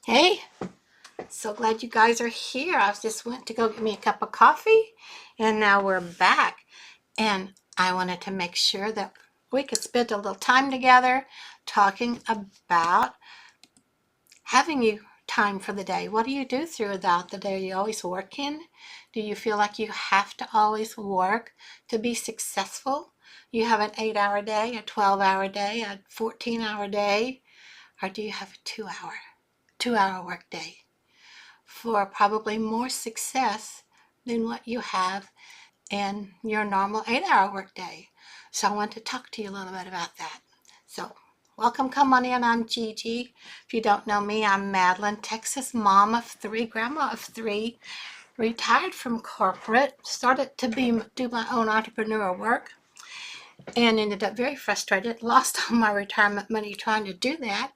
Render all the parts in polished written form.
Hey, so glad you guys are here. I just went to go get me a cup of coffee and now we're back. And I wanted to make sure that we could spend a little time together talking about having you time for the day. What do you do throughout the day? Are you always working? Do you feel like you have to always work to be successful? You have an 8-hour day, a 12-hour day, a 14-hour day, or do you have a 2-hour work day for probably more success than what you have in your normal 8-hour workday? So I want to talk to you a little bit about that. So welcome, come on in. I'm Gigi. If you don't know me, I'm Madeline, Texas mom of 3, grandma of 3, retired from corporate, started to do my own entrepreneurial work, and ended up very frustrated, lost all my retirement money trying to do that.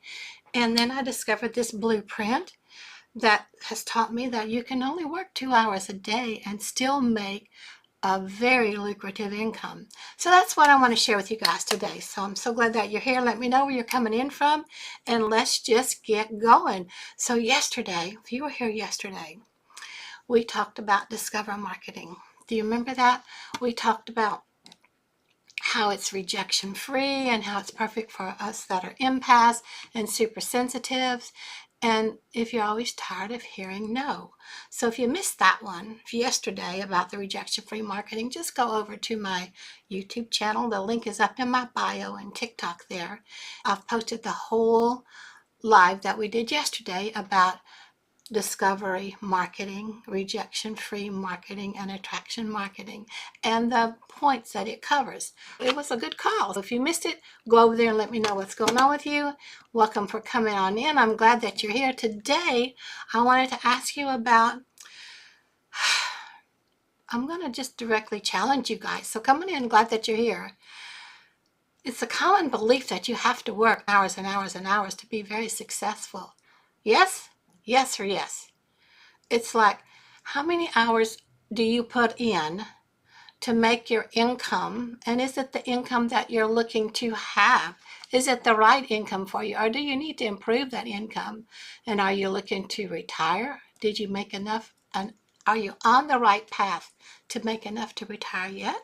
And then I discovered this blueprint that has taught me that you can only work 2 hours a day and still make a very lucrative income. So that's what I want to share with you guys today. So I'm so glad that you're here. Let me know where you're coming in from and let's just get going. So yesterday, if you were here yesterday, we talked about discover marketing. Do you remember that? We talked about how it's rejection free and how it's perfect for us that are empaths and super sensitives. And if you're always tired of hearing no. So if you missed that one yesterday about the rejection-free marketing, just go over to my YouTube channel. The link is up in my bio and TikTok there. I've posted the whole live that we did yesterday about discovery marketing, rejection-free marketing, and attraction marketing, and the points that it covers. It was a good call. So if you missed it, go over there and let me know what's going on with you. Welcome for coming on in. I'm glad that you're here. Today, I wanted to ask you about, I'm going to just directly challenge you guys. So coming in, glad that you're here. It's a common belief that you have to work hours and hours and hours to be very successful. Yes? Yes or yes? It's like, how many hours do you put in to make your income? And is it the income that you're looking to have? Is it the right income for you? Or do you need to improve that income? And are you looking to retire? Did you make enough? And are you on the right path to make enough to retire yet?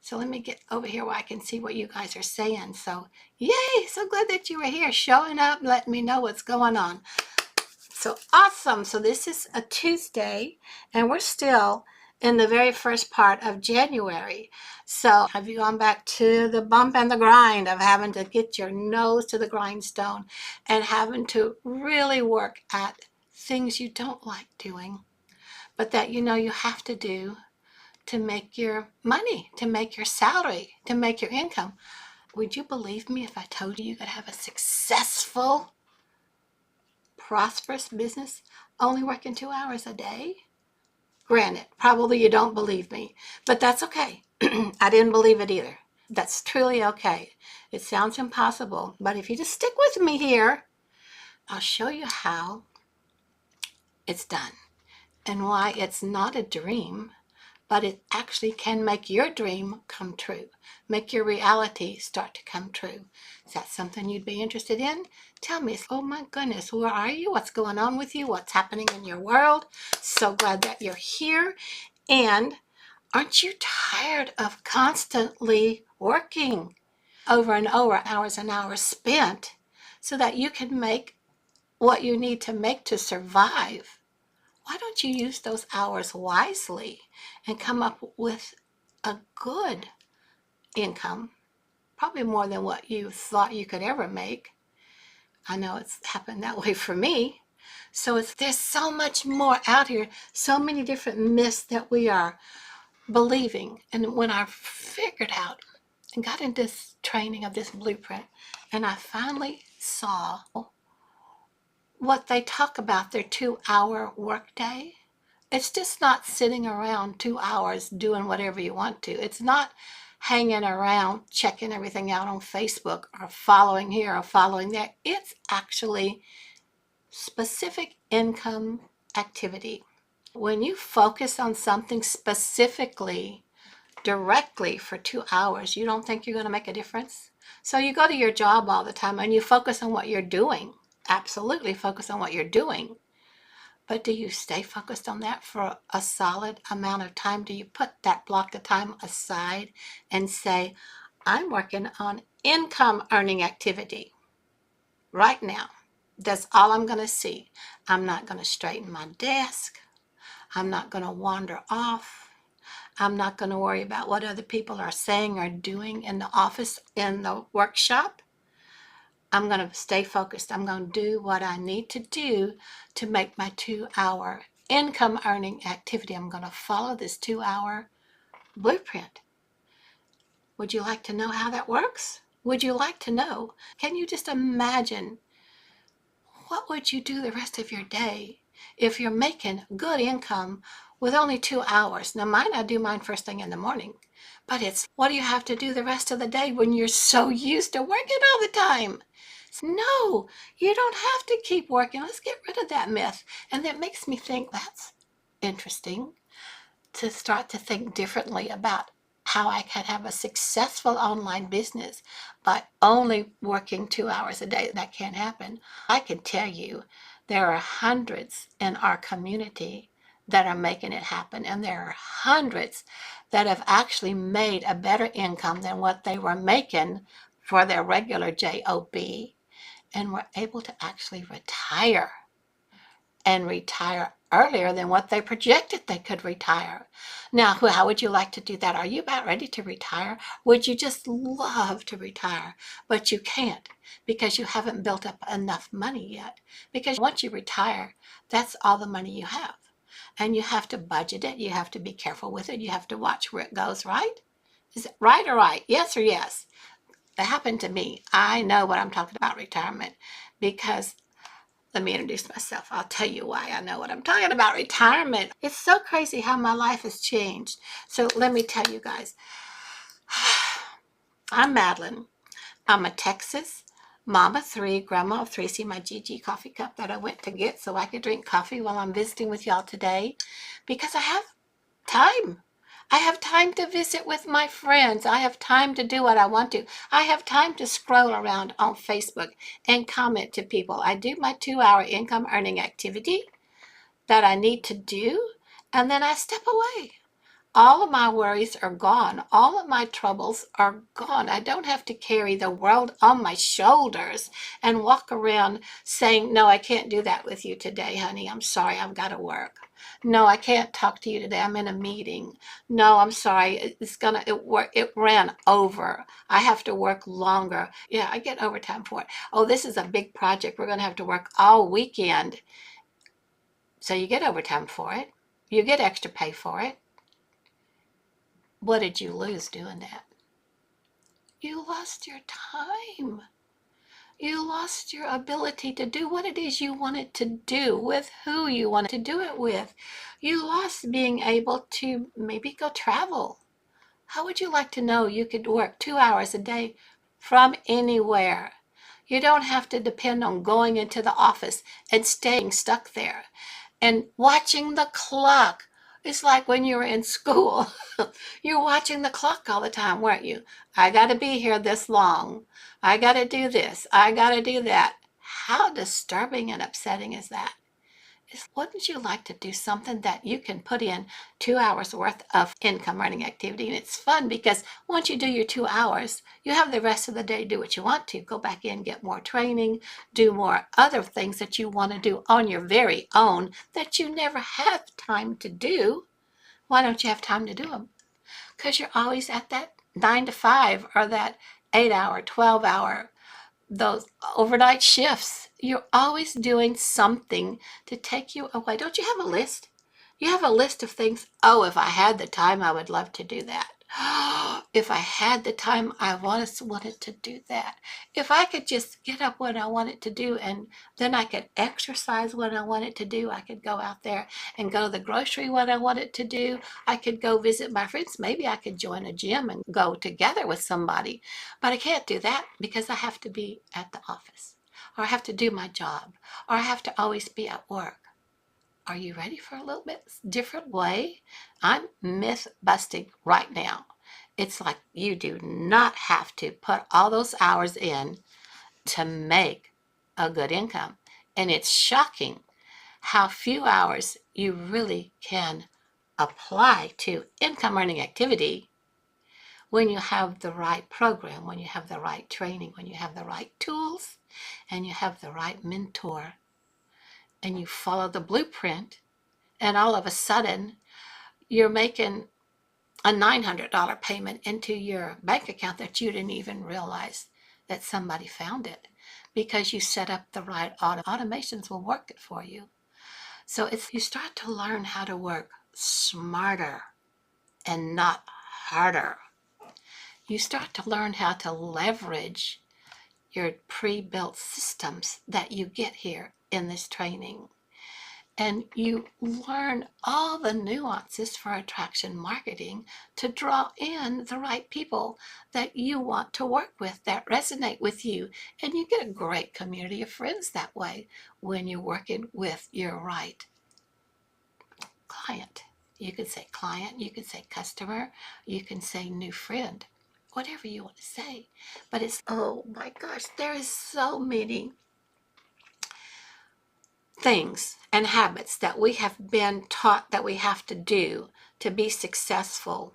So let me get over here where I can see what you guys are saying. So yay, so glad that you were here, showing up, letting me know what's going on. So awesome. So this is a Tuesday and we're still in the very first part of January. So have you gone back to the bump and the grind of having to get your nose to the grindstone and having to really work at things you don't like doing, but that you know you have to do to make your money, to make your salary, to make your income? Would you believe me if I told you you could have a successful, prosperous business only working 2 hours a day? Granted, probably you don't believe me, but that's okay. I didn't believe it either. That's truly okay. It sounds impossible, but if you just stick with me here, I'll show you how it's done and why it's not a dream, but it actually can make your dream come true, make your reality start to come true. Is that something you'd be interested in? Tell me. Oh my goodness, where are you? What's going on with you? What's happening in your world? So glad that you're here. And aren't you tired of constantly working over and over, hours and hours spent so that you can make what you need to make to survive? Why don't you use those hours wisely and come up with a good income, probably more than what you thought you could ever make? I know it's happened that way for me. So there's so much more out here, so many different myths that we are believing. And when I figured out and got into this training of this blueprint, and I finally saw what they talk about, their 2-hour workday. It's just not sitting around 2 hours doing whatever you want to. It's not hanging around checking everything out on Facebook or following here or following there. It's actually specific income activity. When you focus on something specifically, directly for 2 hours, you don't think you're going to make a difference? So you go to your job all the time and you focus on what you're doing absolutely focus on what you're doing. But do you stay focused on that for a solid amount of time? Do you put that block of time aside and say, I'm working on income earning activity right now? That's all I'm going to see. I'm not going to straighten my desk. I'm not going to wander off. I'm not going to worry about what other people are saying or doing in the office, in the workshop. I'm going to stay focused. I'm going to do what I need to do to make my 2-hour income earning activity. I'm going to follow this 2-hour blueprint. Would you like to know how that works? Would you like to know? Can you just imagine what would you do the rest of your day if you're making good income with only 2 hours? Now, I do mine first thing in the morning, but it's what do you have to do the rest of the day when you're so used to working all the time? No, you don't have to keep working. Let's get rid of that myth. And that makes me think that's interesting to start to think differently about how I can have a successful online business by only working 2 hours a day. That can't happen. I can tell you there are hundreds in our community that are making it happen, and there are hundreds that have actually made a better income than what they were making for their regular job, and were able to actually retire and retire earlier than what they projected they could retire. Now, how would you like to do that? Are you about ready to retire? Would you just love to retire, but you can't because you haven't built up enough money yet? Because once you retire, that's all the money you have. And you have to budget it. You have to be careful with it. You have to watch where it goes, right? Is it right or right? Yes or yes? That happened to me. I know what I'm talking about retirement because let me introduce myself. I'll tell you why I know what I'm talking about retirement. It's so crazy how my life has changed. So let me tell you guys. I'm Madeline. I'm a Texas mama of 3, grandma of 3. See my GG coffee cup that I went to get so I could drink coffee while I'm visiting with y'all today because I have time. I have time to visit with my friends. I have time to do what I want to. I have time to scroll around on Facebook and comment to people. I do my 2-hour income earning activity that I need to do, and then I step away. All of my worries are gone. All of my troubles are gone. I don't have to carry the world on my shoulders and walk around saying, no, I can't do that with you today, honey. I'm sorry, I've got to work. No, I can't talk to you today. I'm in a meeting. No, I'm sorry. It ran over. I have to work longer. Yeah, I get overtime for it. Oh, this is a big project. We're going to have to work all weekend. So you get overtime for it. You get extra pay for it. What did you lose doing that? You lost your time. You lost your ability to do what it is you wanted to do with who you wanted to do it with. You lost being able to maybe go travel. How would you like to know you could work 2 hours a day from anywhere? You don't have to depend on going into the office and staying stuck there and watching the clock. It's like when you were in school. You're watching the clock all the time, weren't you? I got to be here this long. I got to do this. I got to do that. How disturbing and upsetting is that? Wouldn't you like to do something that you can put in 2 hours worth of income earning activity? And it's fun because once you do your 2 hours, you have the rest of the day to do what you want to. Go back in, get more training, do more other things that you want to do on your very own that you never have time to do. Why don't you have time to do them? Because you're always at that 9 to 5 or that 8-hour, 12-hour, those overnight shifts. You're always doing something to take you away. Don't you have a list? You have a list of things. Oh, if I had the time, I would love to do that. If I had the time, I wanted to do that. If I could just get up when I wanted to do, and then I could exercise when I wanted to do. I could go out there and go to the grocery when I wanted to do. I could go visit my friends. Maybe I could join a gym and go together with somebody. But I can't do that because I have to be at the office, or I have to do my job, or I have to always be at work. Are you ready for a little bit different way? I'm myth busting right now. It's like you do not have to put all those hours in to make a good income. And it's shocking how few hours you really can apply to income earning activity when you have the right program, when you have the right training, when you have the right tools, and you have the right mentor, and you follow the blueprint, and all of a sudden you're making a $900 payment into your bank account that you didn't even realize that somebody found it, because you set up the right automations will work it for you. So you start to learn how to work smarter and not harder. You start to learn how to leverage your pre-built systems that you get here in this training. And you learn all the nuances for attraction marketing to draw in the right people that you want to work with, that resonate with you. And you get a great community of friends that way when you're working with your right client. You can say client, you can say customer, you can say new friend, whatever you want to say. But it's, oh my gosh, there is so many things and habits that we have been taught that we have to do to be successful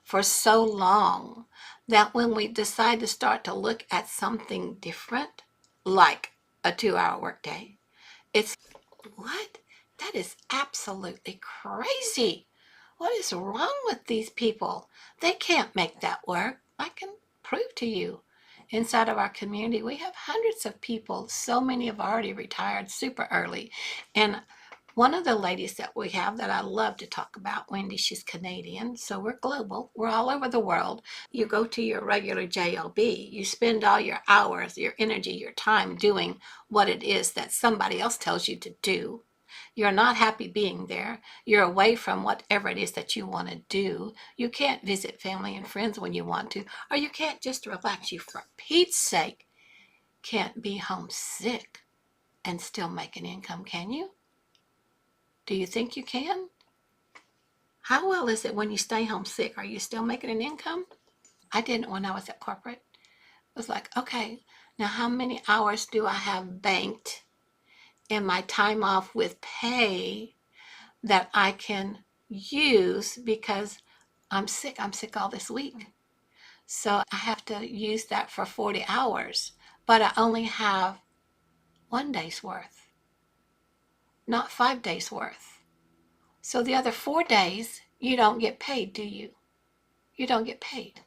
for so long, that when we decide to start to look at something different, like a 2-hour workday, it's, what? That is absolutely crazy. What is wrong with these people? They can't make that work. I can prove to you. Inside of our community, we have hundreds of people. So many have already retired super early. And one of the ladies that we have that I love to talk about, Wendy, she's Canadian, so we're global. We're all over the world. You go to your regular job, you spend all your hours, your energy, your time doing what it is that somebody else tells you to do. You're not happy being there. You're away from whatever it is that you want to do. You can't visit family and friends when you want to, or you can't just relax. You, for Pete's sake, can't be homesick and still make an income, can you? Do you think you can? How well is it when you stay homesick? Are you still making an income? I didn't when I was at corporate. It was like, okay, now how many hours do I have banked in my time off with pay that I can use because I'm sick? I'm sick all this week. So I have to use that for 40 hours, but I only have 1 day's worth, not 5 days worth. So the other 4 days, you don't get paid, do you? You don't get paid.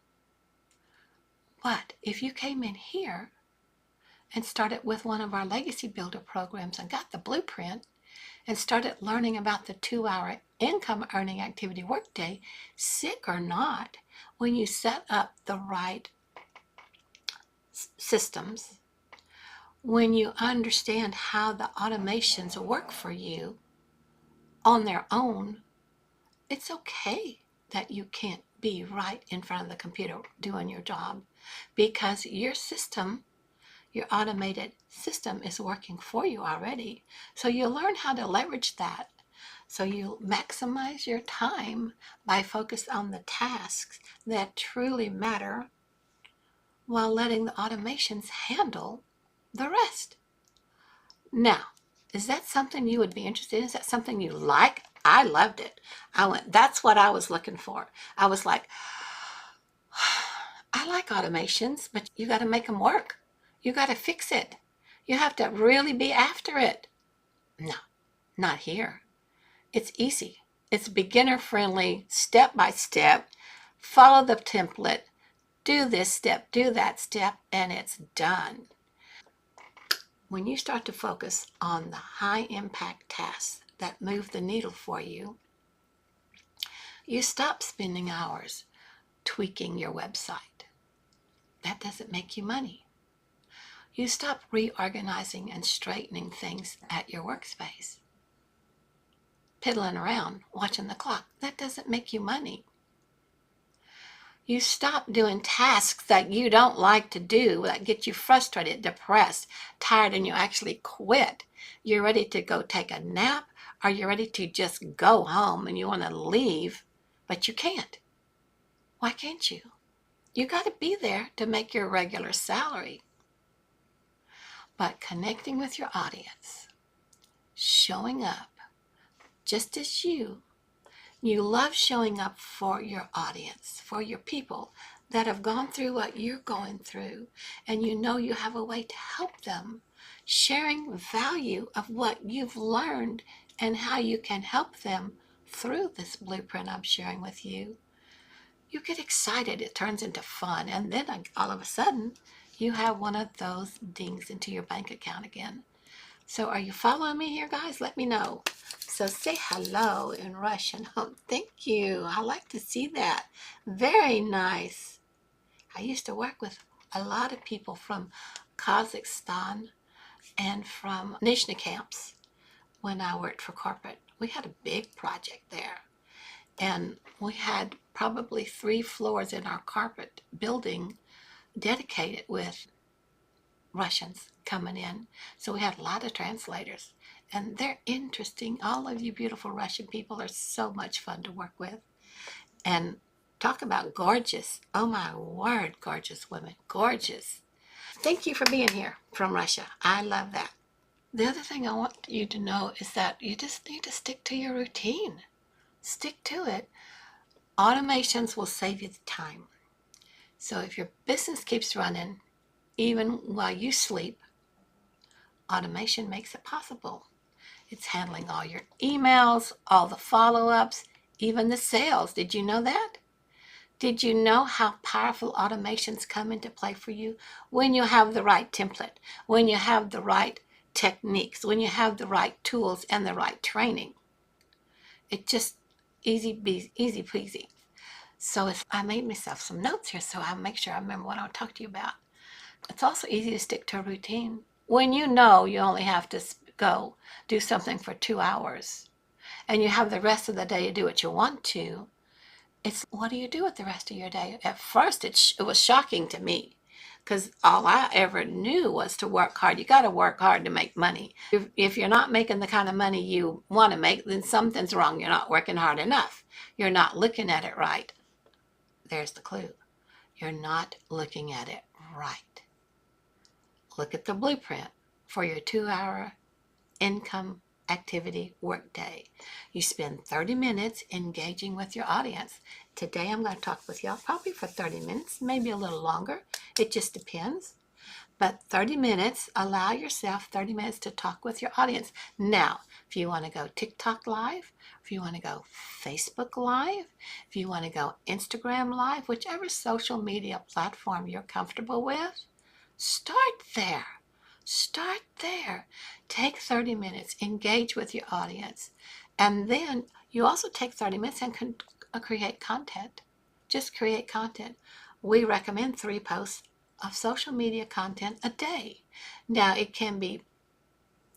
But if you came in here and started with one of our Legacy Builder programs and got the blueprint and started learning about the 2-hour income earning activity workday, sick or not, when you set up the right systems, when you understand how the automations work for you on their own, it's okay that you can't be right in front of the computer doing your job, because your system, your automated system, is working for you already. So you learn how to leverage that. So you maximize your time by focusing on the tasks that truly matter while letting the automations handle the rest. Now, is that something you would be interested in? Is that something you like? I loved it. I went, that's what I was looking for. I was like, I like automations, but you got to make them work. You got to fix it. You have to really be after it. No, not here. It's easy. It's beginner friendly, step by step. Follow the template. Do this step, do that step, and it's done. When you start to focus on the high impact tasks that move the needle for you, you stop spending hours tweaking your website. That doesn't make you money. You stop reorganizing and straightening things at your workspace. Piddling around, watching the clock. That doesn't make you money. You stop doing tasks that you don't like to do, that get you frustrated, depressed, tired, and you actually quit. You're ready to go take a nap, or you're ready to just go home and you want to leave, but you can't. Why can't you? You got to be there to make your regular salary. But connecting with your audience, showing up just as you love showing up for your audience, for your people that have gone through what you're going through, and you know you have a way to help them, sharing value of what you've learned and how you can help them through this blueprint I'm sharing with you. You get excited, it turns into fun, and then all of a sudden, you have one of those dings into your bank account again. So are you following me here, guys? Let me know. So say hello in Russian. Oh, thank you. I like to see that. Very nice. I used to work with a lot of people from Kazakhstan and from Nizhny camps when I worked for corporate. We had a big project there. And we had probably 3 floors in our corporate building dedicated with Russians coming in. So we had a lot of translators. And they're interesting. All of you beautiful Russian people are so much fun to work with. And talk about gorgeous. Oh my word, gorgeous women. Gorgeous. Thank you for being here from Russia. I love that. The other thing I want you to know is that you just need to stick to your routine. Stick to it. Automations will save you the time. So if your business keeps running, even while you sleep, automation makes it possible. It's handling all your emails, all the follow-ups, even the sales. Did you know that? Did you know how powerful automations come into play for you? When you have the right template, when you have the right techniques, when you have the right tools and the right training. It just easy peasy. So I made myself some notes here so I'll make sure I remember what I'll talk to you about. It's also easy to stick to a routine. When you know you only have to go do something for 2 hours and you have the rest of the day to do what you want to, it's what do you do with the rest of your day? At first, it was shocking to me because all I ever knew was to work hard. You got to work hard to make money. If you're not making the kind of money you want to make, then something's wrong. You're not working hard enough. You're not looking at it right. There's the clue. You're not looking at it right. Look at the blueprint for your 2-hour income activity workday. You spend 30 minutes engaging with your audience. Today I'm going to talk with y'all probably for 30 minutes, maybe a little longer. It just depends. But 30 minutes, allow yourself 30 minutes to talk with your audience. Now, if you want to go TikTok live, if you want to go Facebook live, if you want to go Instagram live, whichever social media platform you're comfortable with, start there. Start there. Take 30 minutes, engage with your audience. And then you also take 30 minutes and create content. Just create content. We recommend 3 posts of social media content a day. Now, it can be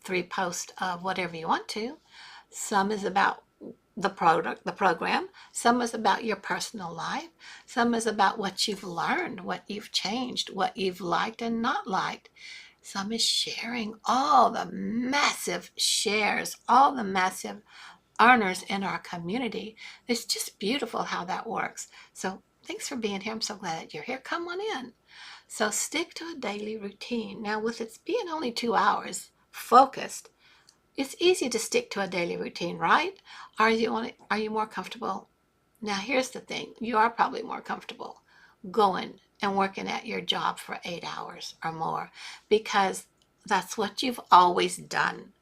3 posts of whatever you want to. Some is about the product, the program. Some is about your personal life. Some is about what you've learned, what you've changed, what you've liked and not liked. Some is sharing all the massive shares, all the massive earners in our community. It's just beautiful how that works. So thanks for being here. I'm so glad that you're here. Come on in. So stick to a daily routine. Now, with it being only 2 hours focused, it's easy to stick to a daily routine, right? Are you more comfortable? Now, here's the thing. You are probably more comfortable going and working at your job for 8 hours or more because that's what you've always done.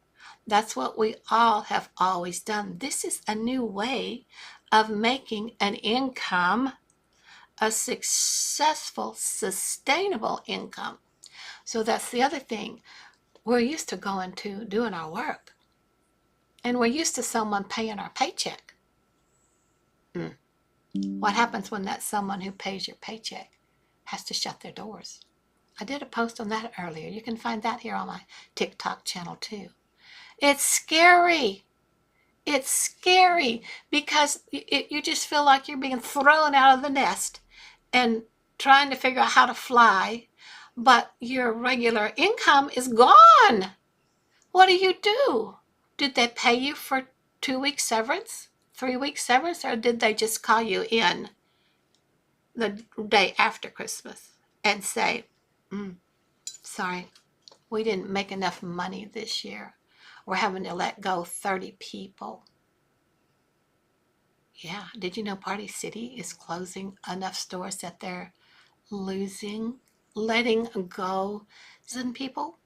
That's what we all have always done. This is a new way of making an income, a successful, sustainable income. So that's the other thing. We're used to going to doing our work, and we're used to someone paying our paycheck. What happens when that someone who pays your paycheck has to shut their doors? I did a post on that earlier. You can find that here on my TikTok channel too. It's scary. It's scary because you just feel like you're being thrown out of the nest and trying to figure out how to fly, but your regular income is gone. What do? Did they pay you for 2 weeks severance, 3 weeks severance, or did they just call you in the day after Christmas and say, sorry, we didn't make enough money this year. we're having to let go 30 people. Yeah, did you know Party City is closing enough stores that they're letting go some people?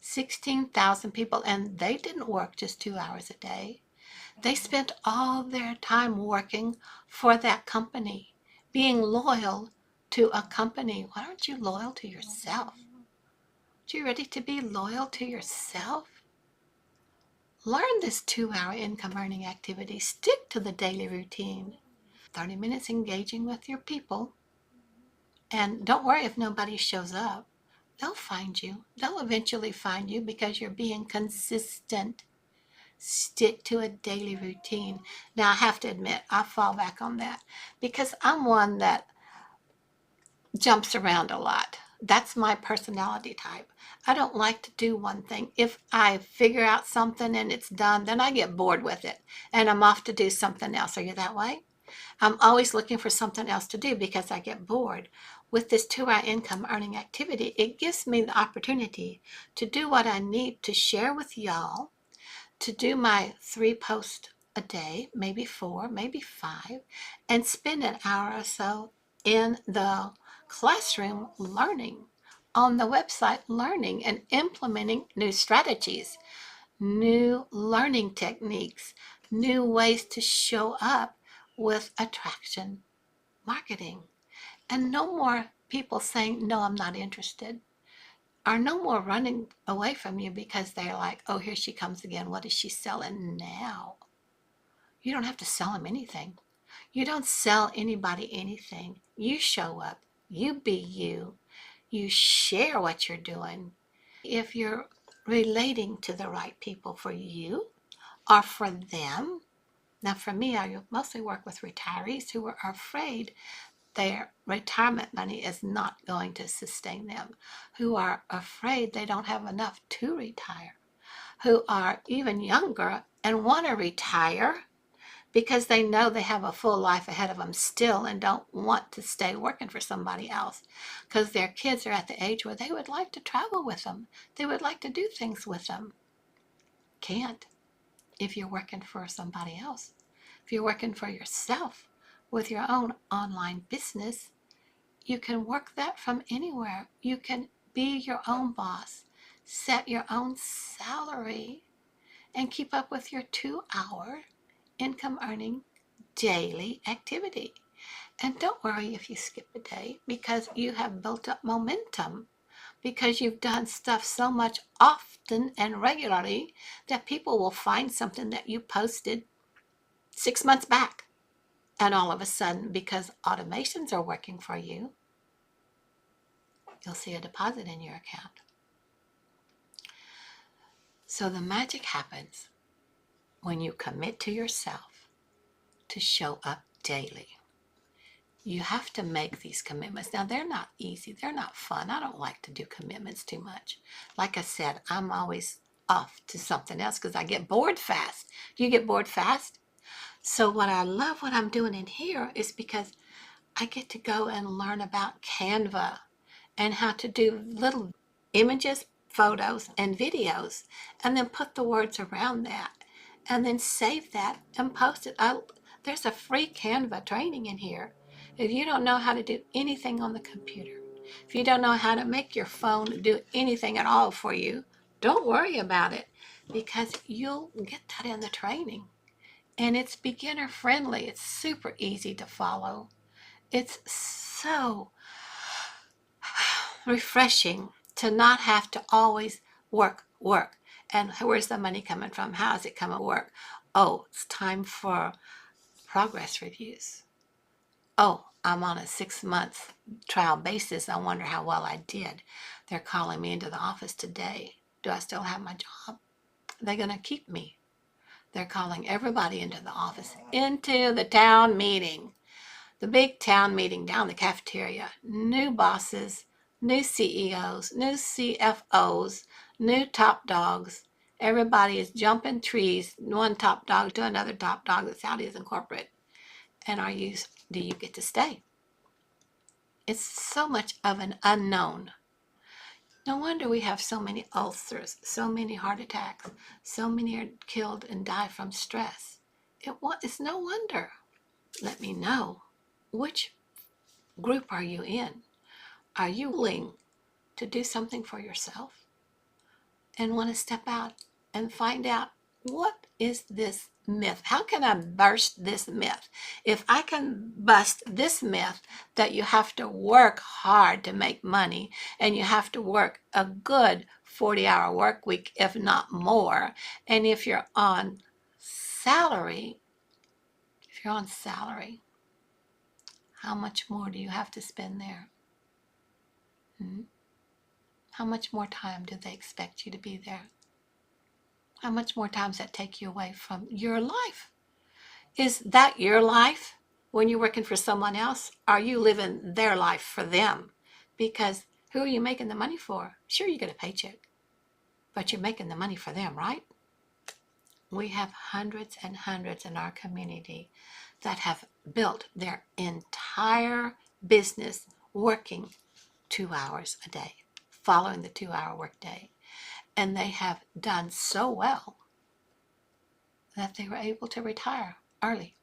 16,000 people, and they didn't work just 2 hours a day. They spent all their time working for that company, being loyal to a company. Why aren't you loyal to yourself? Are you ready to be loyal to yourself? Learn this 2 hour income earning activity. Stick to the daily routine. 30 minutes engaging with your people. And don't worry if nobody shows up. They'll find you. They'll eventually find you because you're being consistent. Stick to a daily routine. Now, I have to admit, I fall back on that because I'm one that jumps around a lot. That's my personality type. I don't like to do one thing. If I figure out something and it's done, then I get bored with it and I'm off to do something else. Are you that way? I'm always looking for something else to do because I get bored. With this 2 hour income earning activity, it gives me the opportunity to do what I need to share with y'all, to do my 3 posts a day, maybe 4, maybe 5, and spend an hour or so in the classroom learning, on the website learning and implementing new strategies, new learning techniques, new ways to show up with attraction marketing. And no more people saying, no, I'm not interested, or no more running away from you because they're like, oh, here she comes again. What is she selling now? You don't have to sell them anything. You don't sell anybody anything. You show up. You be you. You share what you're doing. If you're relating to the right people for you or for them. Now, for me, I mostly work with retirees who are afraid their retirement money is not going to sustain them, who are afraid they don't have enough to retire, who are even younger and want to retire because they know they have a full life ahead of them still and don't want to stay working for somebody else because their kids are at the age where they would like to travel with them. They would like to do things with them. Can't if you're working for somebody else. If you're working for yourself with your own online business, you can work that from anywhere. You can be your own boss, set your own salary, and keep up with your 2 hour income earning daily activity. And don't worry if you skip a day because you have built up momentum, because you've done stuff so much often and regularly that people will find something that you posted 6 months back. And all of a sudden, because automations are working for you, you'll see a deposit in your account. So the magic happens when you commit to yourself to show up daily. You have to make these commitments. Now, they're not easy. They're not fun. I don't like to do commitments too much. Like I said, I'm always off to something else because I get bored fast. Do you get bored fast? So what I love what I'm doing in here is because I get to go and learn about Canva and how to do little images, photos, and videos, and then put the words around that, and then save that and post it. There's a free Canva training in here. If you don't know how to do anything on the computer, if you don't know how to make your phone do anything at all for you, don't worry about it because you'll get that in the training. And it's beginner friendly. It's super easy to follow. It's so refreshing to not have to always work. And where's the money coming from? How is it coming to work? Oh, it's time for progress reviews. Oh, I'm on a 6 month trial basis. I wonder how well I did. They're calling me into the office today. Do I still have my job? They're going to keep me. They're calling everybody into the office, into the town meeting. The big town meeting down the cafeteria. New bosses, new CEOs, new CFOs, new top dogs. Everybody is jumping trees, one top dog to another top dog. That's how it is in corporate. And do you get to stay? It's so much of an unknown. No wonder we have so many ulcers, so many heart attacks, so many are killed and die from stress. It's no wonder. Let me know, which group are you in? Are you willing to do something for yourself and want to step out and find out, what is this myth? How can I burst this myth? If I can bust this myth that you have to work hard to make money and you have to work a good 40-hour work week, if not more, and if you're on salary, how much more do you have to spend there? How much more time do they expect you to be there? How much more time does that take you away from your life? Is that your life when you're working for someone else? Are you living their life for them? Because who are you making the money for? Sure, you get a paycheck, but you're making the money for them, right? We have hundreds and hundreds in our community that have built their entire business working 2 hours a day, following the 2-hour workday. And they have done so well that they were able to retire early,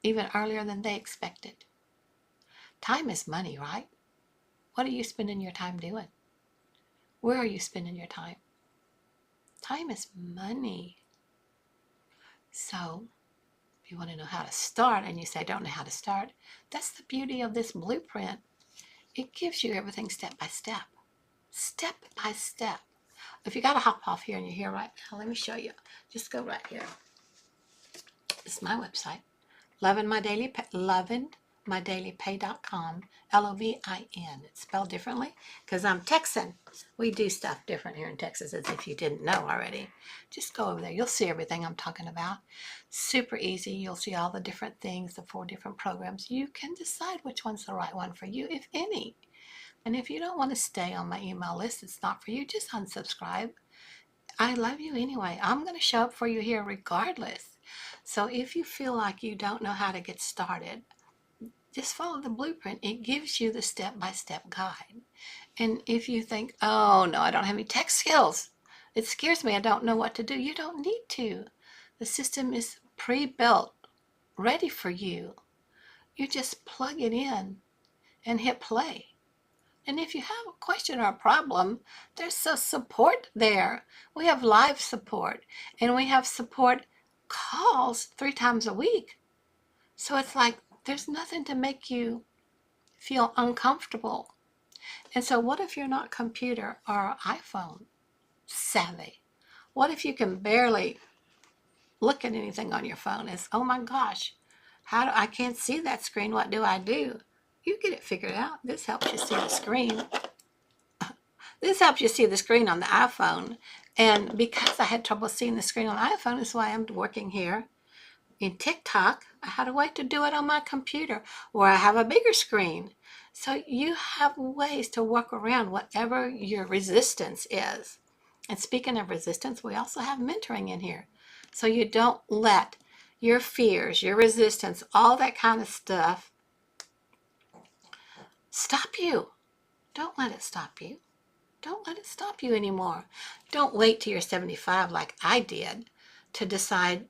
even earlier than they expected. Time is money, right? What are you spending your time doing? Where are you spending your time? Time is money. So if you want to know how to start and you say, I don't know how to start, that's the beauty of this blueprint. It gives you everything step by step. Step by step. If you got to hop off here and you're here right now, let me show you. Just go right here. This is my website. lovingmydailypay.com, Lovin. It's spelled differently because I'm Texan. We do stuff different here in Texas, as if you didn't know already. Just go over there. You'll see everything I'm talking about. Super easy. You'll see all the different things, the 4 different programs. You can decide which one's the right one for you, if any. And if you don't want to stay on my email list, it's not for you, just unsubscribe. I love you anyway. I'm going to show up for you here regardless. So if you feel like you don't know how to get started, just follow the blueprint. It gives you the step-by-step guide. And if you think, oh no, I don't have any tech skills, it scares me, I don't know what to do, you don't need to. The system is pre-built, ready for you. You just plug it in and hit play. And if you have a question or a problem, there's a support there. We have live support, and we have support calls 3 times a week. So it's like there's nothing to make you feel uncomfortable. And so what if you're not computer or iPhone savvy? What if you can barely look at anything on your phone? It's, oh my gosh, I can't see that screen. What do I do? You get it figured out. This helps you see the screen. This helps you see the screen on the iPhone. And because I had trouble seeing the screen on the iPhone, that's why I'm working here in TikTok. I had a way to do it on my computer where I have a bigger screen. So you have ways to work around whatever your resistance is. And speaking of resistance, we also have mentoring in here. So you don't let your fears, your resistance, all that kind of stuff stop you. Don't let it stop you. Don't let it stop you anymore. Don't wait till you're 75 like I did to decide,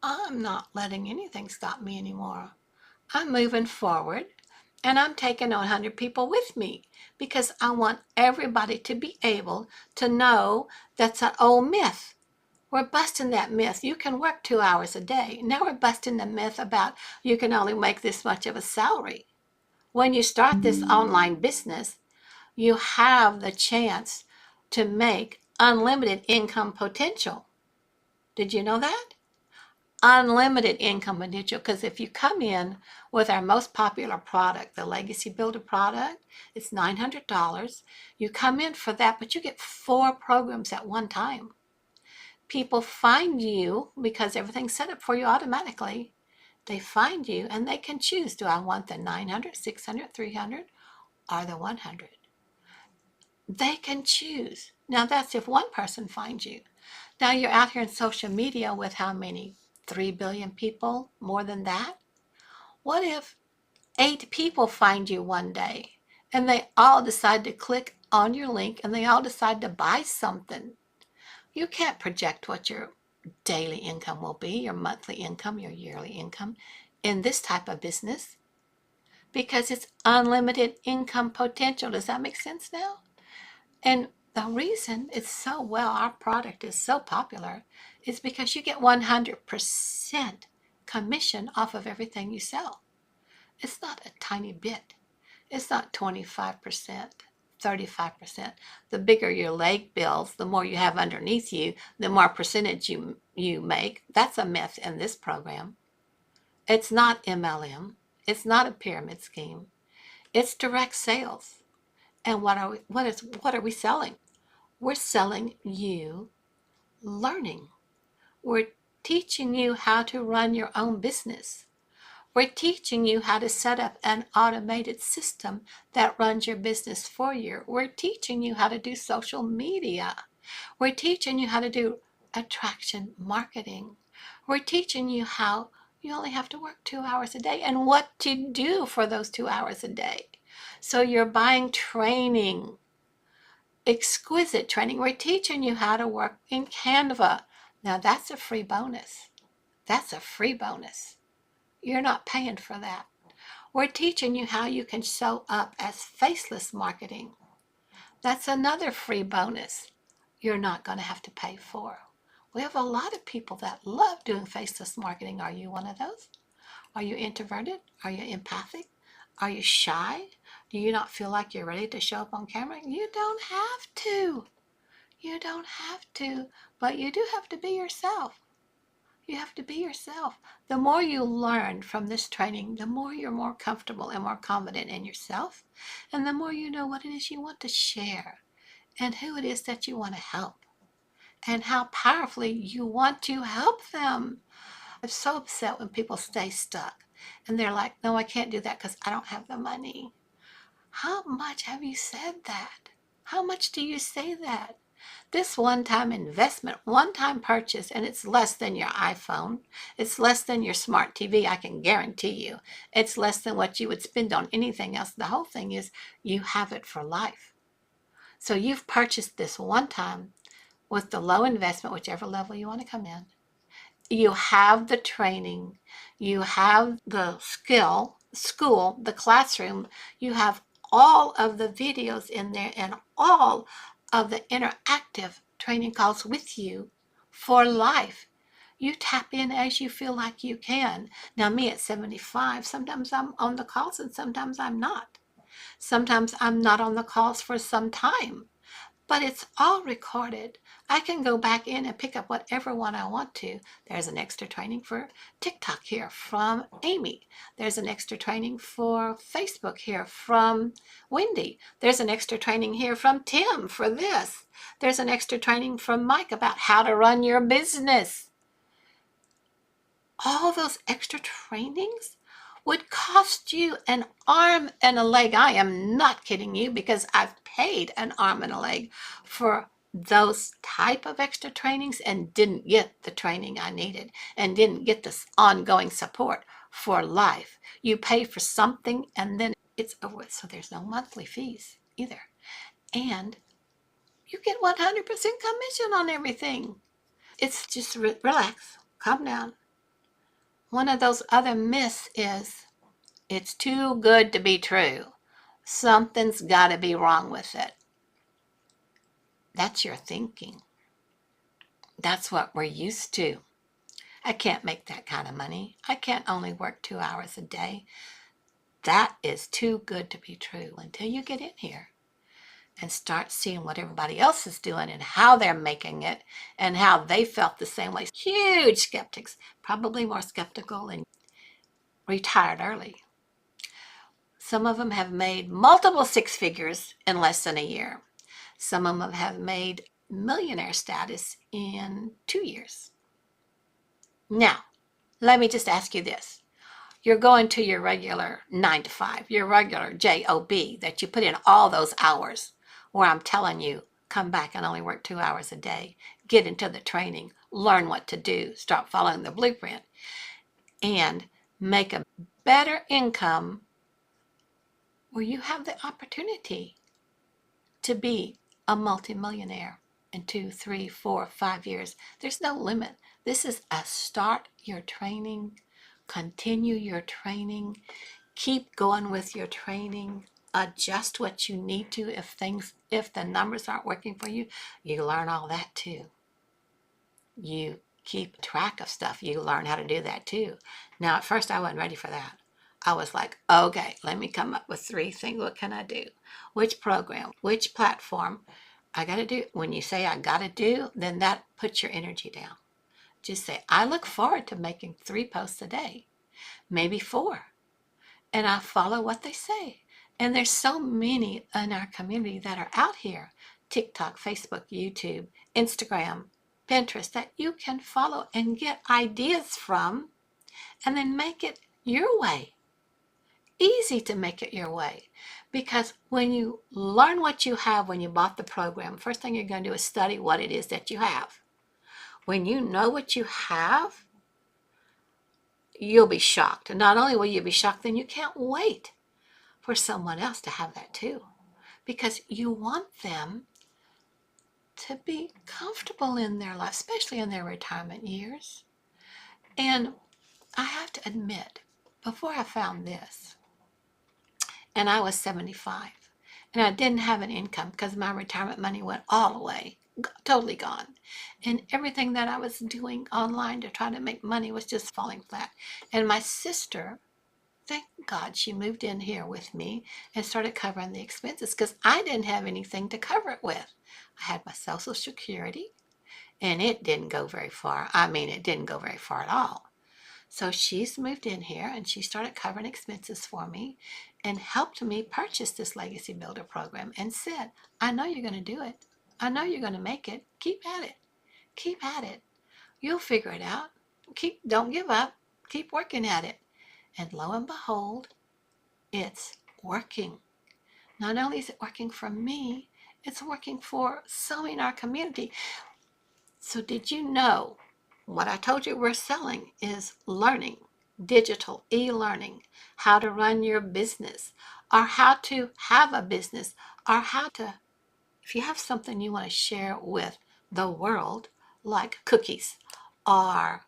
I'm not letting anything stop me anymore. I'm moving forward and I'm taking 100 people with me because I want everybody to be able to know that's an old myth. We're busting that myth. You can work 2 hours a day. Now we're busting the myth about you can only make this much of a salary. When you start this online business, you have the chance to make unlimited income potential. Did you know that? Unlimited income potential, because if you come in with our most popular product, the Legacy Builder product, it's $900. You come in for that, but you get 4 programs at one time. People find you because everything's set up for you automatically. They find you and they can choose, do I want the 900, 600, 300, or the 100? They can choose. Now that's if one person finds you. Now you're out here in social media with how many? 3 billion people? More than that? What if 8 people find you one day and they all decide to click on your link and they all decide to buy something. You can't project what your daily income will be, your monthly income, your yearly income in this type of business because it's unlimited income potential. Does that make sense now? And the reason it's so well, our product is so popular, is because you get 100% commission off of everything you sell. It's not a tiny bit. It's not 25%, 35%. The bigger your leg bills, the more you have underneath you, the more percentage you make. That's a myth in this program. It's not MLM. It's not a pyramid scheme. It's direct sales. And what are we selling? We're selling you learning. We're teaching you how to run your own business. We're teaching you how to set up an automated system that runs your business for you. We're teaching you how to do social media. We're teaching you how to do attraction marketing. We're teaching you how you only have to work 2 hours a day and what to do for those 2 hours a day. So you're buying training, exquisite training. We're teaching you how to work in Canva. Now that's a free bonus. That's a free bonus. You're not paying for that. We're teaching you how you can show up as faceless marketing. That's another free bonus you're not going to have to pay for. We have a lot of people that love doing faceless marketing. Are you one of those? Are you introverted? Are you empathic? Are you shy? Do you not feel like you're ready to show up on camera? You don't have to. You don't have to, but you do have to be yourself. You have to be yourself. The more you learn from this training, the more you're more comfortable and more confident in yourself, and the more you know what it is you want to share and who it is that you want to help and how powerfully you want to help them. I'm so upset when people stay stuck and they're like, no, I can't do that because I don't have the money. How much have you said that? How much do you say that? This one-time investment, one-time purchase, and it's less than your iPhone. It's less than your smart TV, I can guarantee you. It's less than what you would spend on anything else. The whole thing is you have it for life. So you've purchased this one time with the low investment, whichever level you want to come in. You have the training. You have the school, the classroom. You have all of the videos in there and all of the interactive training calls with you for life. You tap in as you feel like you can. Now, me at 75, sometimes I'm on the calls and sometimes I'm not. Sometimes I'm not on the calls for some time, but it's all recorded. I can go back in and pick up whatever one I want to. There's an extra training for TikTok here from Amy. There's an extra training for Facebook here from Wendy. There's an extra training here from Tim for this. There's an extra training from Mike about how to run your business. All those extra trainings would cost you an arm and a leg. I am not kidding you because I've paid an arm and a leg for those type of extra trainings and didn't get the training I needed and didn't get this ongoing support for life. You pay for something and then it's over with. So there's no monthly fees either. And you get 100% commission on everything. It's just relax, calm down. One of those other myths is it's too good to be true. Something's got to be wrong with it. That's your thinking. That's what we're used to. I can't make that kind of money. I can't only work 2 hours a day. That is too good to be true until you get in here and start seeing what everybody else is doing and how they're making it and how they felt the same way. Huge skeptics, probably more skeptical and retired early. Some of them have made multiple six figures in less than a year. Some of them have made millionaire status in 2 years. Now, let me just ask you this. You're going to your regular 9 to 5, your regular job that you put in all those hours where I'm telling you, come back and only work 2 hours a day, get into the training, learn what to do, start following the blueprint, and make a better income where you have the opportunity to be a multimillionaire in 2, 3, 4, 5 years. There's no limit. This is a start your training, continue your training, keep going with your training, adjust what you need to if the numbers aren't working for you. You learn all that too. You keep track of stuff. You learn how to do that too. Now, at first, I wasn't ready for that. I was like, okay, let me come up with 3 things. What can I do? Which program? Which platform? I got to do. When you say I got to do, then that puts your energy down. Just say, I look forward to making 3 posts a day, maybe 4. And I follow what they say. And there's so many in our community that are out here, TikTok, Facebook, YouTube, Instagram, Pinterest, that you can follow and get ideas from and then make it your way. Easy to make it your way. Because when you learn what you have when you bought the program, first thing you're going to do is study what it is that you have. When you know what you have, you'll be shocked. And not only will you be shocked, then you can't wait for someone else to have that too. Because you want them to be comfortable in their life, especially in their retirement years. And I have to admit, before I found this, and I was 75, and I didn't have an income because my retirement money went all away, totally gone. And everything that I was doing online to try to make money was just falling flat. And my sister, thank God she moved in here with me and started covering the expenses because I didn't have anything to cover it with. I had my Social Security, and it didn't go very far. I mean, it didn't go very far at all. So she's moved in here and she started covering expenses for me and helped me purchase this Legacy Builder program and said, I know you're going to do it. I know you're going to make it. Keep at it. Keep at it. You'll figure it out. Don't give up. Keep working at it. And lo and behold, it's working. Not only is it working for me, it's working for some in our community. So did you know what I told you we're selling is learning, digital e-learning, how to run your business, or how to have a business, or how to, if you have something you want to share with the world, like cookies or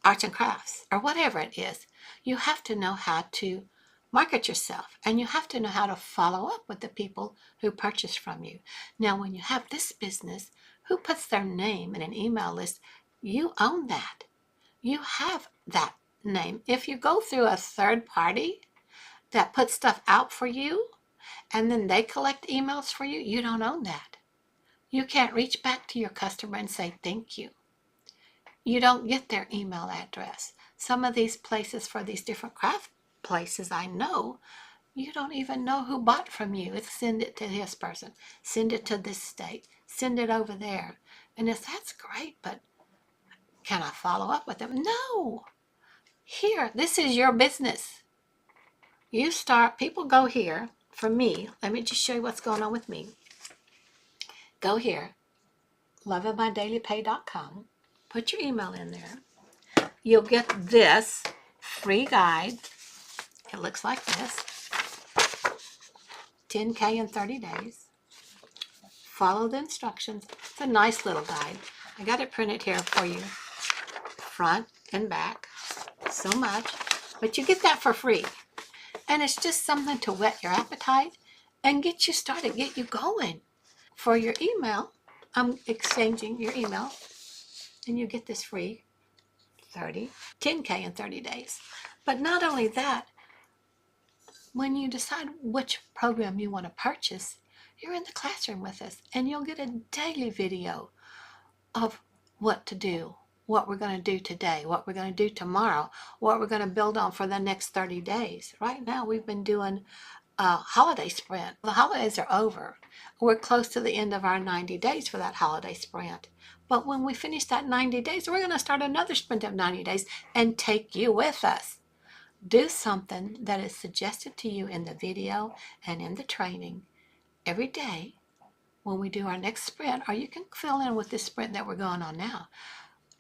arts and crafts or whatever it is, you have to know how to market yourself, and you have to know how to follow up with the people who purchase from you. Now, when you have this business, who puts their name in an email list, you own that. You have that name. If you go through a third party that puts stuff out for you and then they collect emails for you, you don't own that. You can't reach back to your customer and say thank you. You don't get their email address. Some of these places for these different craft places I know, you don't even know who bought from you. It's send it to this person, send it to this state, send it over there. And that's great, but can I follow up with them? No. Here, this is your business. You start, people go here. For me, let me just show you what's going on with me. Go here, loveofmydailypay.com. Put your email in there. You'll get this free guide. It looks like this. 10K in 30 days. Follow the instructions. It's a nice little guide. I got it printed here for you, front and back. So much. But you get that for free. And it's just something to whet your appetite and get you started, get you going. For your email, I'm exchanging your email, and you get this free 10K in 30 days. But not only that, when you decide which program you want to purchase, you're in the classroom with us, and you'll get a daily video of what to do, what we're going to do today, what we're going to do tomorrow, what we're going to build on for the next 30 days. Right now, we've been doing a holiday sprint. The holidays are over. We're close to the end of our 90 days for that holiday sprint. But when we finish that 90 days, we're going to start another sprint of 90 days and take you with us. Do something that is suggested to you in the video and in the training every day when we do our next sprint, or you can fill in with this sprint that we're going on now.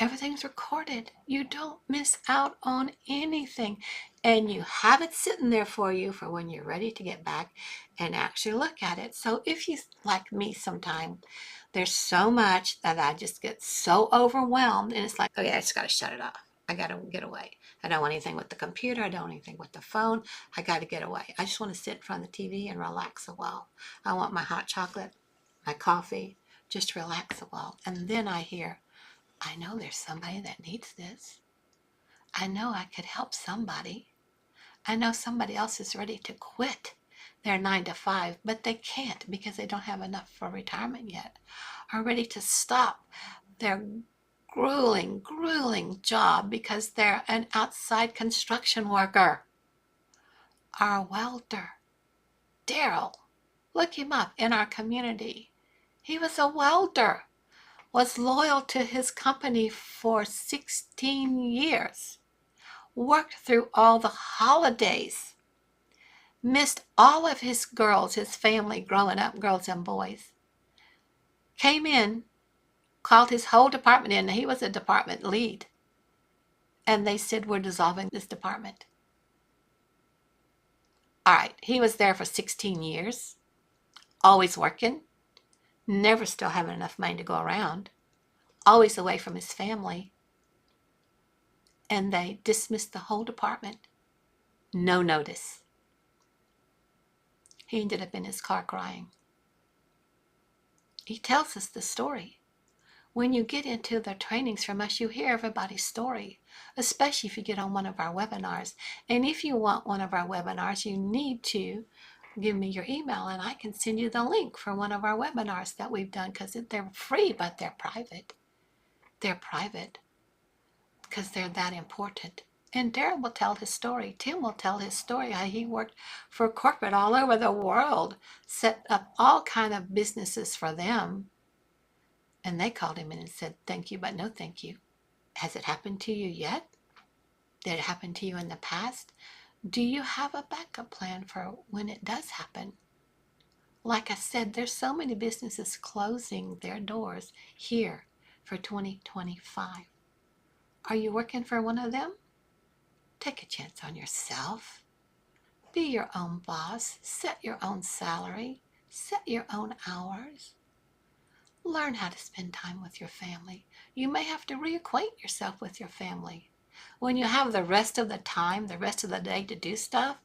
Everything's recorded. You don't miss out on anything. And you have it sitting there for you for when you're ready to get back and actually look at it. So if you, like me sometime, there's so much that I just get so overwhelmed. And it's like, okay, I just got to shut it off. I got to get away. I don't want anything with the computer. I don't want anything with the phone. I got to get away. I just want to sit in front of the TV and relax a while. I want my hot chocolate, my coffee, just relax a while. And then I hear, I know there's somebody that needs this. I know I could help somebody. I know somebody else is ready to quit their 9 to 5, but they can't because they don't have enough for retirement yet, are ready to stop their grueling job because they're an outside construction worker, or a welder. Daryl, look him up in our community. He was a welder, was loyal to his company for 16 years, worked through all the holidays, missed all of his girls, his family growing up, girls and boys, came in, called his whole department in. He was a department lead. And they said, we're dissolving this department. All right, he was there for 16 years, always working, never still having enough money to go around, always away from his family. And they dismissed the whole department. No notice. He ended up in his car crying. He tells us the story. When you get into the trainings from us, you hear everybody's story, especially if you get on one of our webinars. And if you want one of our webinars, you need to give me your email and I can send you the link for one of our webinars that we've done, because they're free, but they're private. They're private because they're that important. And Darren will tell his story. Tim will tell his story, how he worked for corporate all over the world, set up all kind of businesses for them. And they called him in and said, thank you, but no thank you. Has it happened to you yet? Did it happen to you in the past? Do you have a backup plan for when it does happen? Like I said, there's so many businesses closing their doors here for 2025. Are you working for one of them? Take a chance on yourself. Be your own boss. Set your own salary. Set your own hours. Learn how to spend time with your family. You may have to reacquaint yourself with your family. When you have the rest of the time, the rest of the day to do stuff,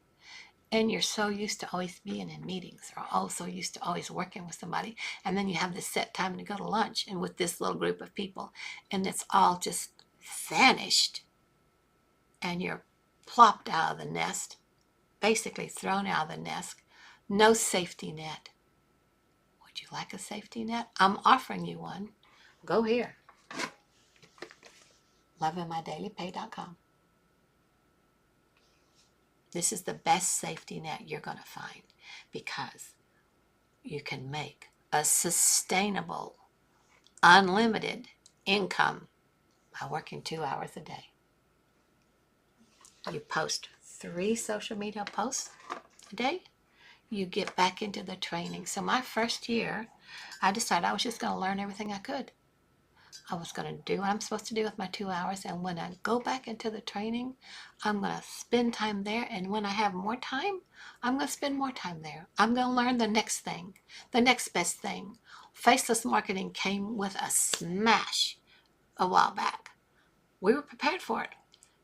and you're so used to always being in meetings, or also used to always working with somebody, and then you have this set time to go to lunch and with this little group of people, and it's all just vanished, and you're plopped out of the nest, basically thrown out of the nest, no safety net. Would you like a safety net? I'm offering you one. Go here, lovingmydailypay.com. This is the best safety net you're going to find, because you can make a sustainable, unlimited income by working 2 hours a day. You post 3 social media posts a day. You get back into the training. So my first year, I decided I was just going to learn everything I could. I was going to do what I'm supposed to do with my 2 hours. And when I go back into the training, I'm going to spend time there. And when I have more time, I'm going to spend more time there. I'm going to learn the next thing, the next best thing. Faceless marketing came with a smash a while back. We were prepared for it.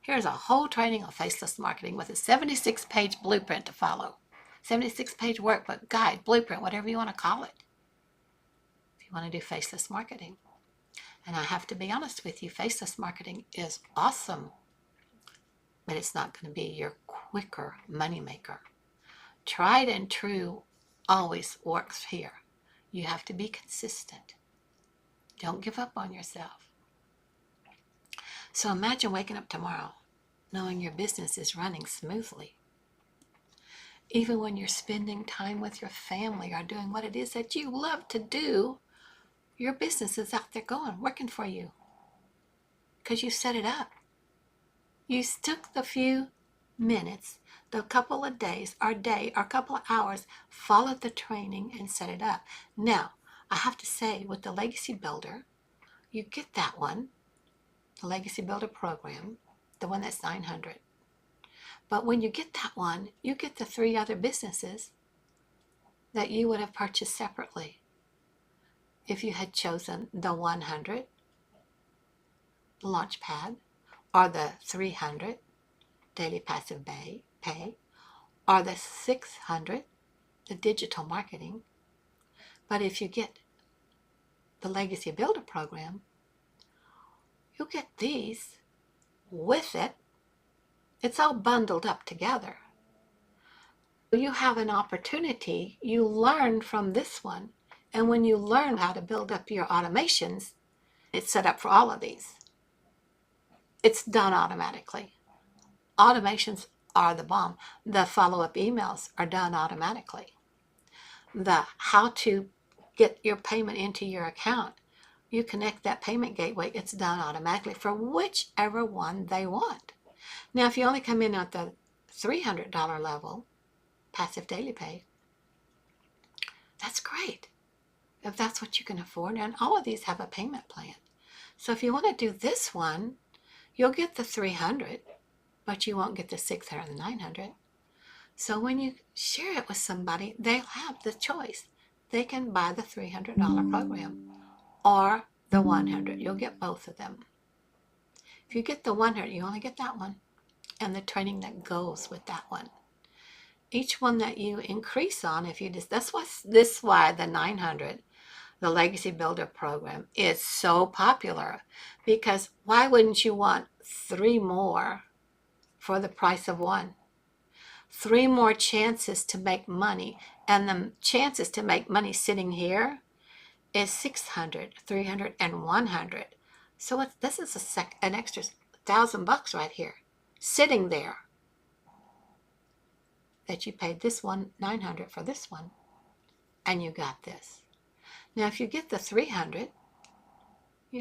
Here's a whole training on faceless marketing with a 76-page blueprint to follow. 76-page workbook, guide, blueprint, whatever you want to call it, if you want to do faceless marketing. And I have to be honest with you, faceless marketing is awesome, but it's not going to be your quicker moneymaker. Tried and true always works here. You have to be consistent. Don't give up on yourself. So imagine waking up tomorrow knowing your business is running smoothly. Even when you're spending time with your family or doing what it is that you love to do, your business is out there going, working for you, because you set it up. You took the few minutes, the couple of days or couple of hours, followed the training and set it up. Now, I have to say, with the Legacy Builder, you get that one, the Legacy Builder program, the one that's $900. But when you get that one, you get the 3 other businesses that you would have purchased separately if you had chosen the 100, the Launchpad, or the 300, Daily Passive Pay, or the 600, the Digital Marketing. But if you get the Legacy Builder program, you'll get these with it. It's all bundled up together. You have an opportunity, you learn from this one, and when you learn how to build up your automations, it's set up for all of these. It's done automatically. Automations are the bomb. The follow-up emails are done automatically. The how to get your payment into your account, you connect that payment gateway, it's done automatically for whichever one they want. Now, if you only come in at the $300 level, Passive Daily Pay, that's great. If that's what you can afford, and all of these have a payment plan. So if you want to do this one, you'll get the 300, but you won't get the 600 and 900. So when you share it with somebody, they'll have the choice. They can buy the $300 program or the 100. You'll get both of them. If you get the 100, you only get that one and the training that goes with that one. Each one that you increase on, if you just, that's why the 900, the Legacy Builder program, is so popular, because why wouldn't you want 3 more for the price of 1? 3 more chances to make money, and the chances to make money sitting here is 600, 300, and 100. So this is an extra $1,000 right here, sitting there, that you paid this one $900 for this one, and you got this. Now, if you get the 300,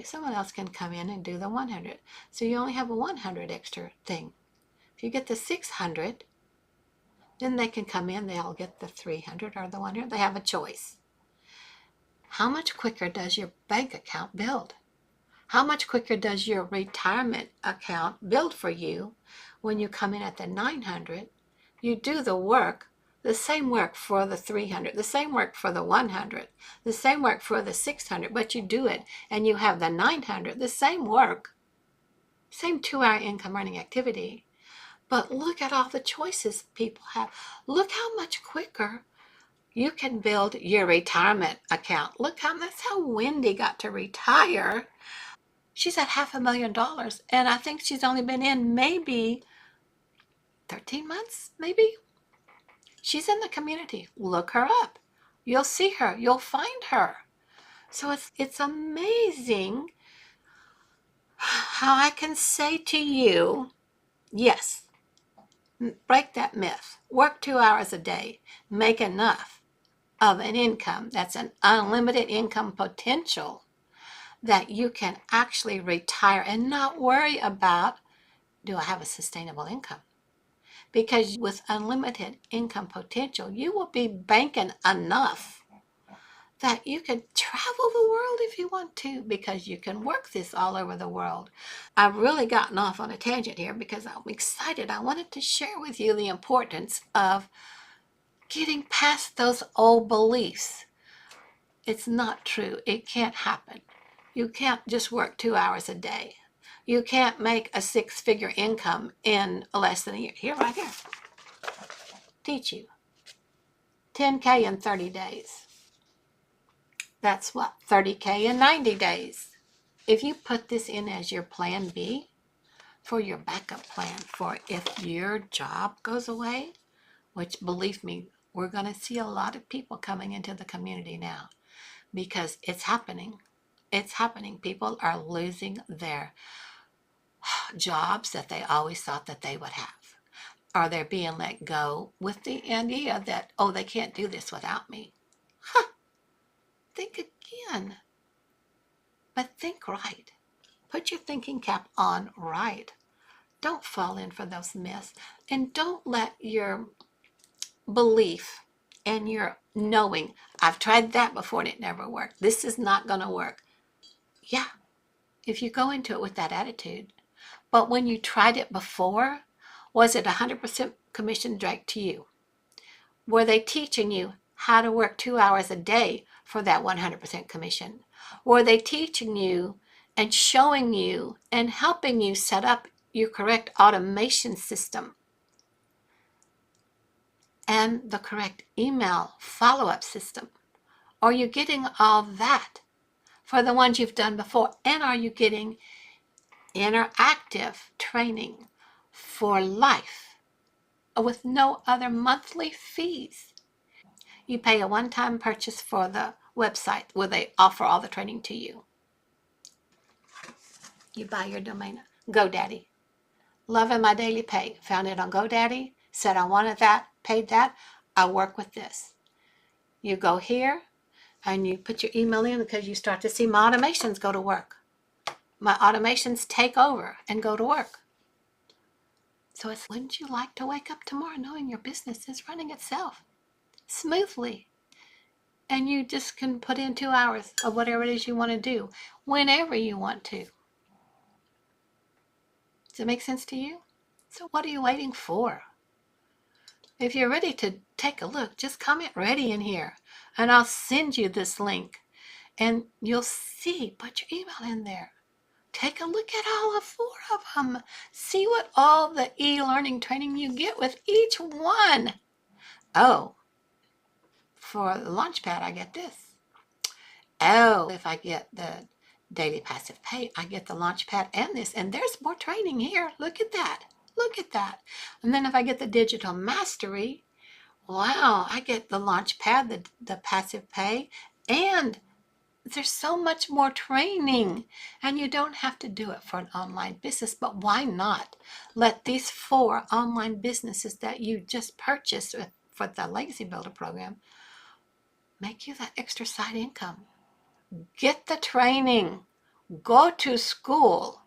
someone else can come in and do the 100. So you only have a 100 extra thing. If you get the 600, then they can come in, they'll get the 300 or the 100. They have a choice. How much quicker does your bank account build? How much quicker does your retirement account build for you when you come in at the 900? You do the work, the same work for the 300, the same work for the 100, the same work for the 600, but you do it and you have the 900, the same work, same 2-hour income earning activity. But look at all the choices people have. Look how much quicker you can build your retirement account. Look that's how Wendy got to retire. She's at $500,000, and I think she's only been in maybe 13 months, maybe. She's in the community. Look her up. You'll see her. You'll find her. So it's amazing how I can say to you, yes, break that myth. Work 2 hours a day. Make enough of an income that's an unlimited income potential that you can actually retire and not worry about, do I have a sustainable income? Because with unlimited income potential, you will be banking enough that you can travel the world if you want to, because you can work this all over the world. I've really gotten off on a tangent here because I'm excited. I wanted to share with you the importance of getting past those old beliefs. It's not true. It can't happen. You can't just work 2 hours a day. You can't make a 6-figure income in less than a year. Here, right here. Teach you. 10K in 30 days. That's what? 30K in 90 days. If you put this in as your plan B for your backup plan for if your job goes away, which, believe me, we're going to see a lot of people coming into the community now because it's happening. It's happening. People are losing their jobs that they always thought that they would have. Or they're being let go with the idea that, oh, they can't do this without me. Think again. But think right. Put your thinking cap on right. Don't fall in for those myths. And don't let your belief and your knowing, I've tried that before and it never worked. This is not going to work. Yeah, if you go into it with that attitude. But when you tried it before, was it 100% commission direct to you? Were they teaching you how to work 2 hours a day for that 100% commission? Were they teaching you and showing you and helping you set up your correct automation system and the correct email follow-up system? Are you getting all that for the ones you've done before? And are you getting interactive training for life with no other monthly fees? You pay a one-time purchase for the website where they offer all the training to you. You buy your domain. GoDaddy. Loving my daily pay. Found it on GoDaddy. Said I wanted that. Paid that. I work with this. You go here and you put your email in because you start to see my automations go to work. My automations take over and go to work. So wouldn't you like to wake up tomorrow knowing your business is running itself smoothly? And you just can put in 2 hours of whatever it is you want to do whenever you want to. Does it make sense to you? So what are you waiting for? If you're ready to take a look, just comment ready in here and I'll send you this link and you'll see, put your email in there. Take a look at all 4 of them. See what all the e-learning training you get with each one. Oh, for the Launchpad, I get this. Oh, if I get the Daily Passive Pay, I get the Launchpad and this. And there's more training here. Look at that. Look at that. And then if I get the Digital Mastery, wow, I get the Launchpad, the Passive Pay, and there's so much more training. And you don't have to do it for an online business, but why not let these 4 online businesses that you just purchased for the Legacy Builder program make you that extra side income? Get the training. Go to school.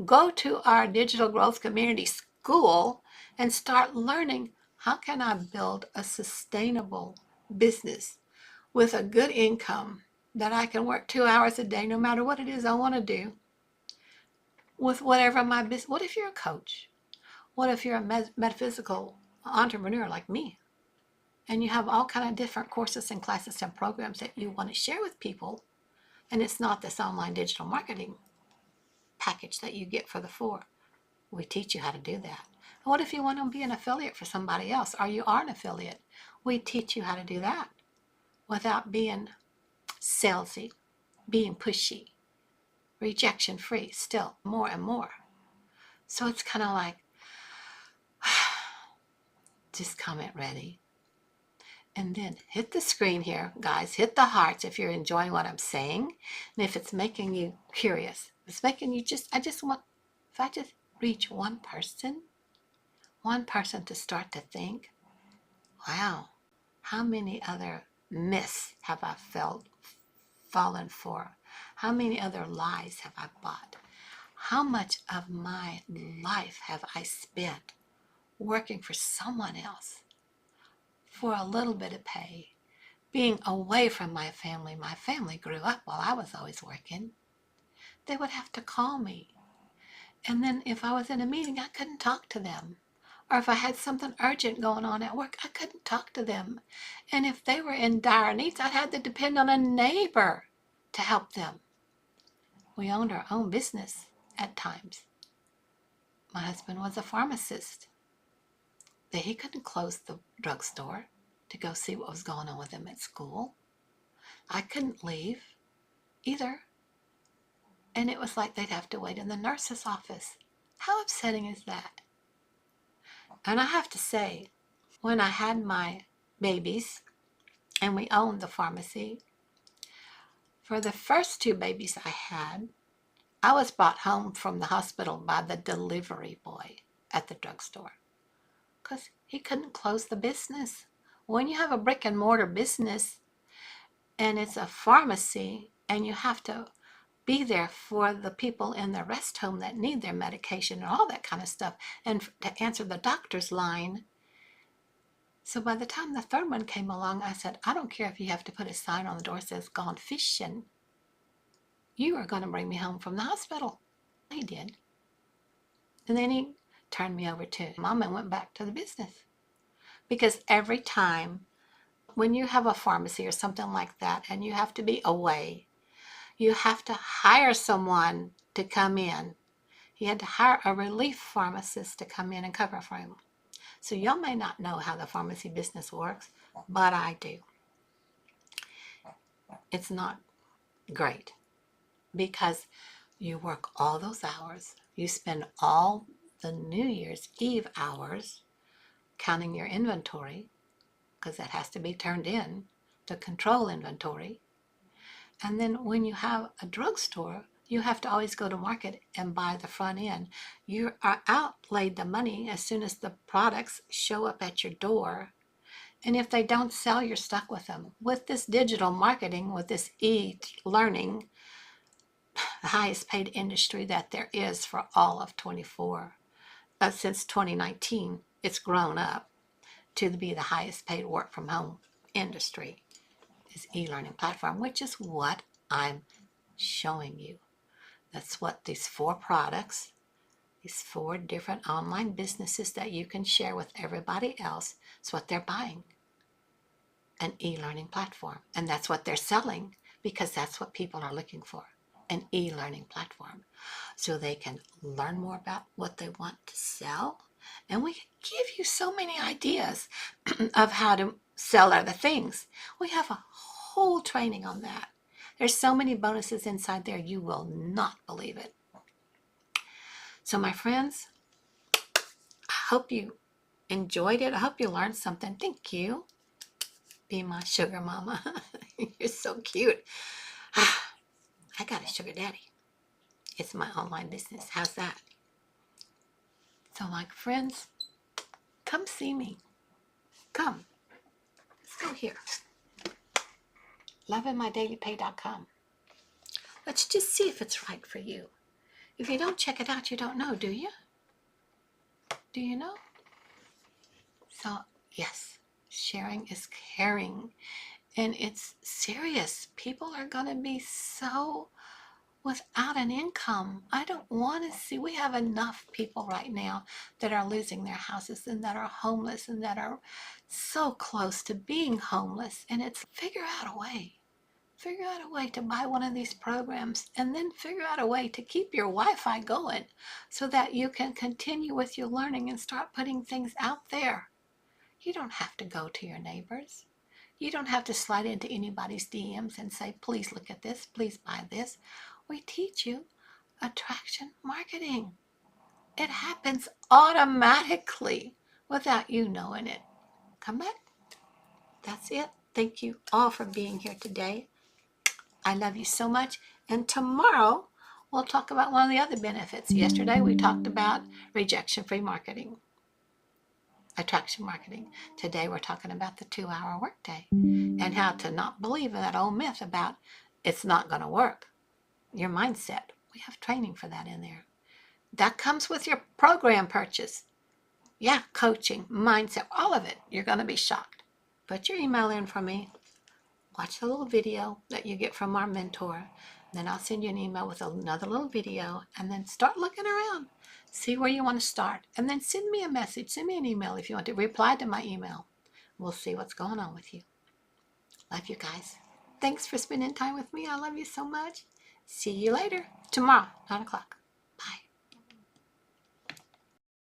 Go to our digital growth community school and start learning, how can I build a sustainable business with a good income that I can work 2 hours a day no matter what it is I want to do with whatever my business. What if you're a coach? What if you're a metaphysical entrepreneur like me and you have all kind of different courses and classes and programs that you want to share with people, and it's not this online digital marketing package that you get for the 4? We teach you how to do that. What if you want to be an affiliate for somebody else, or you are an affiliate? We teach you how to do that without being salesy, being pushy, rejection free, still more and more. So it's kind of like, just comment ready. And then hit the screen here, guys. Hit the hearts if you're enjoying what I'm saying. And if it's making you curious, it's making you if I just reach one person to start to think, wow, how many other myths have I fallen for? How many other lies have I bought? How much of my life have I spent working for someone else for a little bit of pay, being away from my family? My family grew up while I was always working. They would have to call me. And then if I was in a meeting, I couldn't talk to them. Or if I had something urgent going on at work, I couldn't talk to them. And if they were in dire needs, I'd have to depend on a neighbor to help them. We owned our own business at times. My husband was a pharmacist. He couldn't close the drugstore to go see what was going on with him at school. I couldn't leave either. And it was like they'd have to wait in the nurse's office. How upsetting is that? And I have to say, when I had my babies and we owned the pharmacy, for the first 2 babies I had, I was brought home from the hospital by the delivery boy at the drugstore because he couldn't close the business. When you have a brick and mortar business and it's a pharmacy and you have to be there for the people in the rest home that need their medication and all that kind of stuff, and to answer the doctor's line. So by the time the 3rd one came along, I said, I don't care if you have to put a sign on the door that says gone fishing. you are going to bring me home from the hospital. He did. And then he turned me over to Mom and went back to the business. Because every time when you have a pharmacy or something like that and you have to be away, you have to hire someone to come in. He had to hire a relief pharmacist to come in and cover for him. So y'all may not know how the pharmacy business works, but I do. It's not great because you work all those hours. You spend all the New Year's Eve hours counting your inventory because that has to be turned in to control inventory. And then when you have a drugstore, you have to always go to market and buy the front end. You are outlaid the money as soon as the products show up at your door. And if they don't sell, you're stuck with them. With this digital marketing, with this e-learning, the highest paid industry that there is for all of 24. Since 2019, it's grown up to be the highest paid work from home industry is e-learning platform, which is what I'm showing you. That's what these 4 products, these 4 different online businesses that you can share with everybody else, it's what they're buying, an e-learning platform. And that's what they're selling because that's what people are looking for, an e-learning platform. So they can learn more about what they want to sell. And we can give you so many ideas of how to sell other things. We have a whole training on that. There's so many bonuses inside there, you will not believe it. So my friends, I hope you enjoyed it. I hope you learned something. Thank you. Be my sugar mama. You're so cute. I got a sugar daddy. It's my online business. How's that? So my friends, come see me. Come. Let's go here. lovingmydailypay.com. Let's just see if it's right for you. If you don't check it out, you don't know, do you? Do you know? So, yes, sharing is caring. And it's serious. People are going to be so without an income. I don't want to see. We have enough people right now that are losing their houses and that are homeless and that are so close to being homeless. And it's figure out a way. Figure out a way to buy one of these programs and then figure out a way to keep your Wi-Fi going so that you can continue with your learning and start putting things out there. You don't have to go to your neighbors. You don't have to slide into anybody's DMs and say, please look at this, please buy this. We teach you attraction marketing. It happens automatically without you knowing it. Come back. That's it. Thank you all for being here today. I love you so much. And tomorrow, we'll talk about one of the other benefits. Yesterday, we talked about rejection-free marketing, attraction marketing. Today, we're talking about the 2-hour workday and how to not believe in that old myth about it's not going to work. Your mindset. We have training for that in there. That comes with your program purchase. Yeah, coaching, mindset, all of it. You're going to be shocked. Put your email in for me. Watch the little video that you get from our mentor. Then I'll send you an email with another little video and then start looking around. See where you want to start. And then send me a message. Send me an email if you want to. Reply to my email. We'll see what's going on with you. Love you guys. Thanks for spending time with me. I love you so much. See you later. Tomorrow, 9 o'clock.